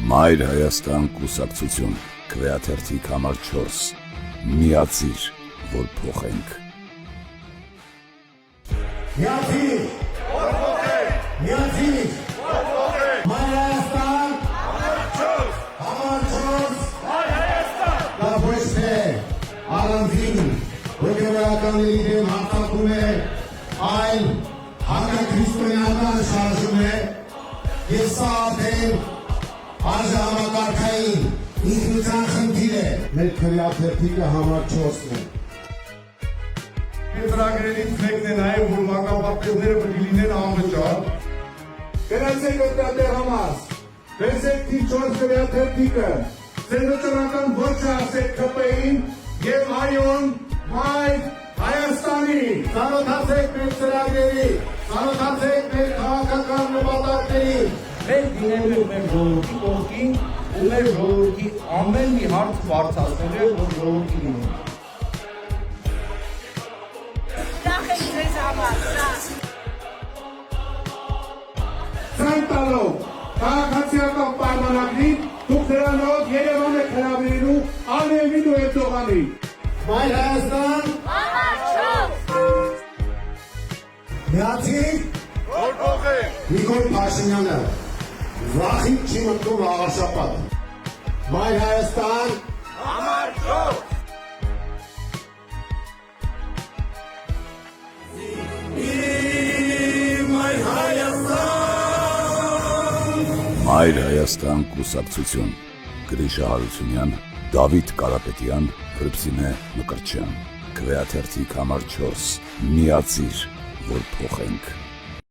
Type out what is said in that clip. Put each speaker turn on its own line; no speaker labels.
Մայր Հայաստան կուսակցություն, քվեաթերթիկ համար 4, միացիր, որ փոխենք։
Միացիր, որ փոխենք, միացիր, որ փոխենք, Մայր Հայաստան, համար 4, Մայր Հայաստան, դա ոչ թե առանձին հոգևորականների դեմ հարձակում է, այլ հակաքրիստոնեական շարժում է, և սա արդեն արժանապատվային ինքնության խնդիր է։ Մեր քվեաթերթիկը համար 4-ն է։
Ծրագրերից մեկն է նաև, որ մանկապարտեզները պետք է լինեն անվճար։ Գնացեք ընտրատեղ համար, վերցեք թիվ 4 քվեաթերթիկը, ձեր վճռական ոչը ասեք ԿՊ-ին և այոն Մայր Հայաստանին։ Ծանոթացեք մեր ծրագրերի, ծանոթացեք մեր քաղաքական նպատակներին։
Մենք դինելու ենք մեր ժողովրդի կողքին ու մեր ժողովրդի ամեն մի հարց բարձրացնելու ենք, որ ժողովրդի լինի։
Ուրախ ենք ձեզ համար, ուրախ։
Ցանկ տալով քաղաքացիական պայմանագրին դուք դրանով Երևանը հրավիրելու Արևին ու Էրդողանին։
Մայր Հայաստան,
Համար 4։
միացիր,
Որ փոխենք։
Նիկոլ Փաշինյանը, վախիտ չի մտնում աղաշապատ։ Մայր Հայաստան,
Համար 4։
Մայր Հայաստան կուսակցություն, Գրիշա Հարությունյան, Դավիթ Կարապետյան, Վրպսինե Մկրտչյան, քվեաթերթիկ համար 4, միացիր, որ փոխենք։